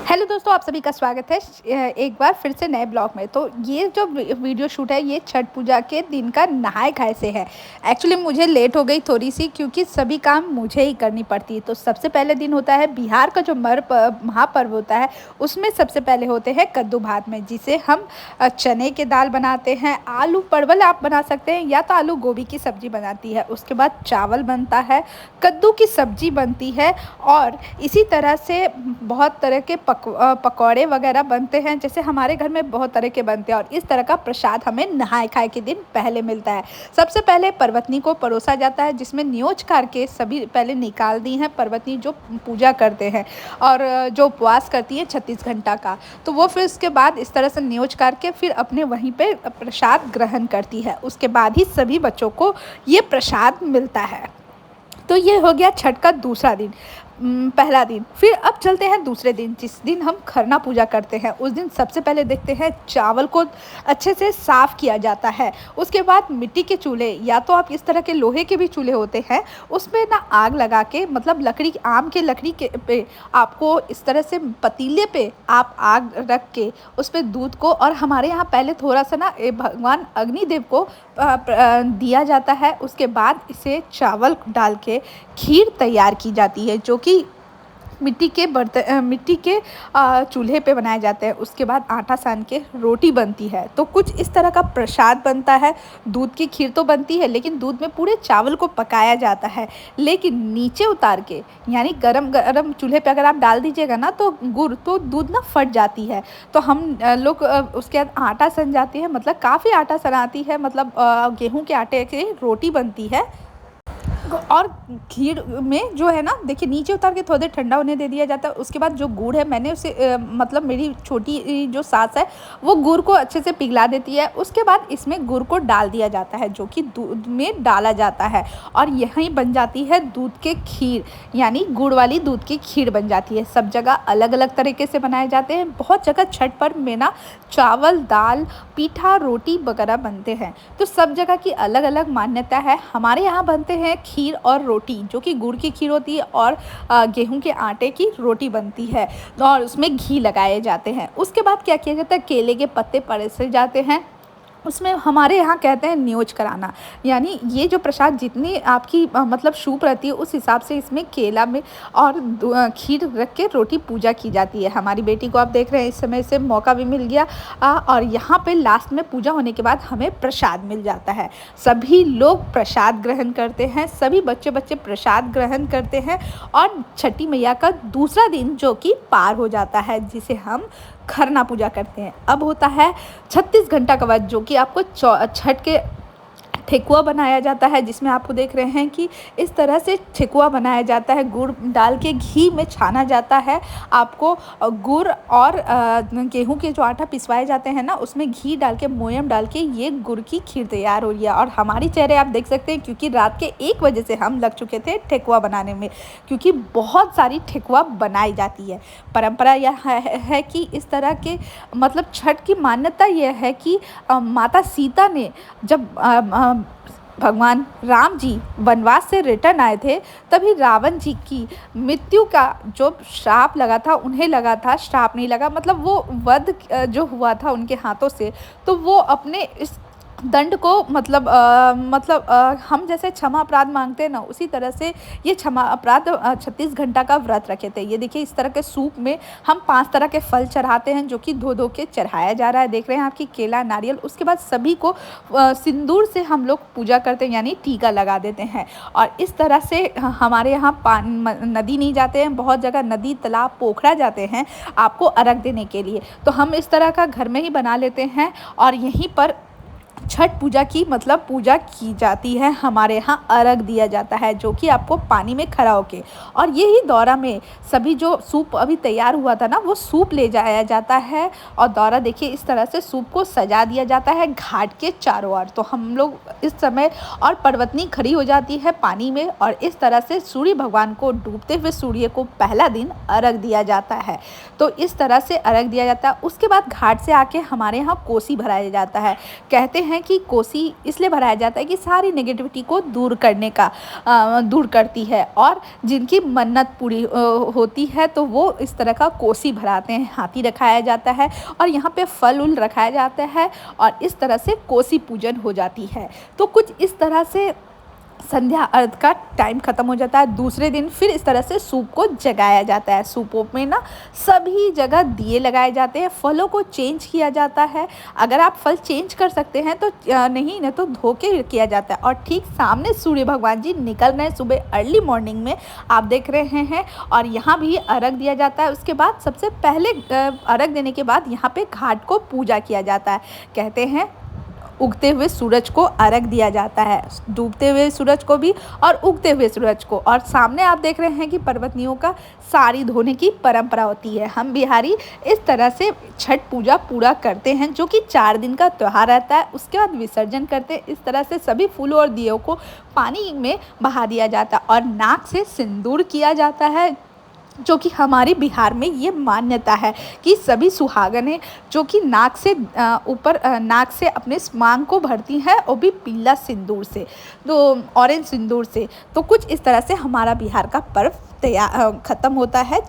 Hello दोस्तों, आप सभी का स्वागत है एक बार फिर से नए ब्लॉग में। तो ये जो वीडियो शूट है ये छठ पूजा के दिन का नहाए खाए से है। एक्चुअली मुझे लेट हो गई थोड़ी सी, क्योंकि सभी काम मुझे ही करनी पड़ती है। तो सबसे पहले दिन होता है बिहार का जो महापर्व होता है, उसमें सबसे पहले होते हैं कद्दू भात में, जिसे हम चने के दाल बनाते हैं। आलू परवल आप बना सकते हैं, या तो आलू गोभी की सब्ज़ी बनाती है। उसके बाद चावल बनता है, कद्दू की सब्ज़ी बनती है, और इसी तरह से बहुत तरह के पकौड़े वगैरह बनते हैं। जैसे हमारे घर में बहुत तरह के बनते हैं, और इस तरह का प्रसाद हमें नहाए खाए के दिन पहले मिलता है। सबसे पहले पर्वतनी को परोसा जाता है, जिसमें न्योच करके सभी पहले निकाल दी हैं पर्वतनी जो पूजा करते हैं और जो उपवास करती है 36 घंटा का। तो वो फिर उसके बाद इस तरह से न्योच करके फिर अपने वहीं पे प्रसाद ग्रहण करती है। उसके बाद ही सभी बच्चों को ये प्रसाद मिलता है। तो ये हो गया छठ का दूसरा दिन, पहला दिन। फिर अब चलते हैं दूसरे दिन, जिस दिन हम खरना पूजा करते हैं। उस दिन सबसे पहले देखते हैं चावल को अच्छे से साफ़ किया जाता है। उसके बाद मिट्टी के चूल्हे, या तो आप इस तरह के लोहे के भी चूल्हे होते हैं, उसमें ना आग लगा के, मतलब लकड़ी, आम के लकड़ी के पे आपको इस तरह से पतीले पे आप आग रख के उस पर दूध को, और हमारे यहाँ पहले थोड़ा सा ना भगवान अग्निदेव को दिया जाता है। उसके बाद इसे चावल डाल के खीर तैयार की जाती है, जो कि मिट्टी के चूल्हे पे बनाए जाते हैं। उसके बाद आटा सान के रोटी बनती है। तो कुछ इस तरह का प्रसाद बनता है। दूध की खीर तो बनती है, लेकिन दूध में पूरे चावल को पकाया जाता है, लेकिन नीचे उतार के, यानी गरम गरम चूल्हे पे अगर आप डाल दीजिएगा ना तो गुड़ तो दूध ना फट जाती है। तो हम लोग उसके बाद आटा सन जाती है, मतलब काफ़ी आटा सनाती है, मतलब गेहूँ के आटे की रोटी बनती है। और खीर में जो है ना, देखिए नीचे उतार के थोड़ी देर ठंडा होने दे दिया जाता है। उसके बाद जो गुड़ है, मैंने उसे मतलब मेरी छोटी जो सास है वो गुड़ को अच्छे से पिघला देती है। उसके बाद इसमें गुड़ को डाल दिया जाता है, जो कि दूध में डाला जाता है, और यहीं बन जाती है दूध के खीर, यानी गुड़ वाली दूध की खीर बन जाती है। सब जगह अलग अलग तरीके से बनाए जाते हैं। बहुत जगह छठ पर्व में ना चावल, दाल, पीठा, रोटी वगैरह बनते हैं। तो सब जगह की अलग अलग मान्यता है। हमारे यहाँ बनते हैं खीर और रोटी, जो कि गुड़ की खीर होती है, और गेहूं के आटे की रोटी बनती है, और उसमें घी लगाए जाते हैं। उसके बाद क्या किया जाता है, केले के पत्ते परोसे जाते हैं। उसमें हमारे यहाँ कहते हैं न्योच कराना, यानी ये जो प्रसाद जितनी आपकी मतलब शुभ रहती है, उस हिसाब से इसमें केला में और खीर रख के रोटी पूजा की जाती है। हमारी बेटी को आप देख रहे हैं, इस समय से मौका भी मिल गया, और यहाँ पे लास्ट में पूजा होने के बाद हमें प्रसाद मिल जाता है। सभी लोग प्रसाद ग्रहण करते हैं, सभी बच्चे प्रसाद ग्रहण करते हैं, और छठी मैया का दूसरा दिन जो कि पार हो जाता है, जिसे हम खरना पूजा करते हैं। अब होता है 36 घंटा का व्रत, जो कि आपको छठ के ठेकुआ बनाया जाता है, जिसमें आपको देख रहे हैं कि इस तरह से ठेकुआ बनाया जाता है। गुड़ डाल के घी में छाना जाता है। आपको गुड़ और गेहूं के जो आटा पिसवाए जाते हैं ना, उसमें घी डाल के, मोयम डाल के ये गुड़ की खीर तैयार हो रही है। और हमारी चेहरे आप देख सकते हैं, क्योंकि रात के 1 बजे से हम लग चुके थे ठेकुआ बनाने में, क्योंकि बहुत सारी ठेकुआ बनाई जाती है। परंपरा यह है कि इस तरह के, मतलब छठ की मान्यता यह है कि माता सीता ने जब भगवान राम जी वनवास से रिटर्न आए थे, तभी रावण जी की मृत्यु का जो श्राप लगा था, उन्हें लगा था, श्राप नहीं लगा, मतलब वो वध जो हुआ था उनके हाथों से, तो वो अपने इस दंड को, मतलब हम जैसे क्षमा अपराध मांगते हैं ना, उसी तरह से ये क्षमा अपराध 36 घंटा का व्रत रखे थे। ये देखिए, इस तरह के सूप में हम 5 तरह के फल चढ़ाते हैं, जो कि धो धो के चढ़ाया जा रहा है। देख रहे हैं आपकी केला, नारियल। उसके बाद सभी को सिंदूर से हम लोग पूजा करते हैं, यानी टीका लगा देते हैं। और इस तरह से हमारे यहाँ नदी नहीं जाते हैं, बहुत जगह नदी, तालाब, पोखरा जाते हैं आपको अर्घ देने के लिए। तो हम इस तरह का घर में ही बना लेते हैं, और यहीं पर छठ पूजा की, मतलब पूजा की जाती है। हमारे यहाँ अर्घ दिया जाता है, जो कि आपको पानी में खड़ा होके, और यही दौरा में सभी जो सूप अभी तैयार हुआ था ना, वो सूप ले जाया जाता है। और दौरा देखिए, इस तरह से सूप को सजा दिया जाता है घाट के चारों ओर। तो हम लोग इस समय, और पर्वतनी खड़ी हो जाती है पानी में, और इस तरह से सूर्य भगवान को, डूबते हुए सूर्य को पहला दिन अर्घ दिया जाता है। तो इस तरह से अर्घ दिया जाता है। उसके बाद घाट से आके हमारे यहाँ कोसी भराया जाता है। कहते हैं हैं कि कोसी इसलिए भराया जाता है कि सारी नेगेटिविटी को दूर करती है, और जिनकी मन्नत पूरी होती है तो वो इस तरह का कोसी भराते हैं। हाथी रखाया जाता है और यहाँ पे फल उल रखाया जाता है और इस तरह से कोसी पूजन हो जाती है। तो कुछ इस तरह से संध्या अर्घ का टाइम ख़त्म हो जाता है। दूसरे दिन फिर इस तरह से सूप को जगाया जाता है। सूपों में ना सभी जगह दिए लगाए जाते हैं, फलों को चेंज किया जाता है। अगर आप फल चेंज कर सकते हैं तो नहीं तो धो के किया जाता है। और ठीक सामने सूर्य भगवान जी निकल रहे हैं सुबह अर्ली मॉर्निंग में, आप देख रहे हैं। और यहाँ भी अर्घ दिया जाता है। उसके बाद सबसे पहले अर्घ देने के बाद यहाँ पे घाट को पूजा किया जाता है। कहते हैं उगते हुए सूरज को अर्घ दिया जाता है, डूबते हुए सूरज को भी और उगते हुए सूरज को। और सामने आप देख रहे हैं कि पर्वतनियों का साड़ी धोने की परंपरा होती है। हम बिहारी इस तरह से छठ पूजा पूरा करते हैं, जो कि 4 दिन का त्यौहार रहता है। उसके बाद विसर्जन करते हैं। इस तरह से सभी फूलों और दियों को पानी में बहा दिया जाता है और नाक से सिंदूर किया जाता है, जो कि हमारे बिहार में ये मान्यता है कि सभी सुहागनें जो कि नाक से अपने मांग को भरती हैं, वो भी पीला सिंदूर से, तो ऑरेंज सिंदूर से। तो कुछ इस तरह से हमारा बिहार का पर्व ख़त्म होता है।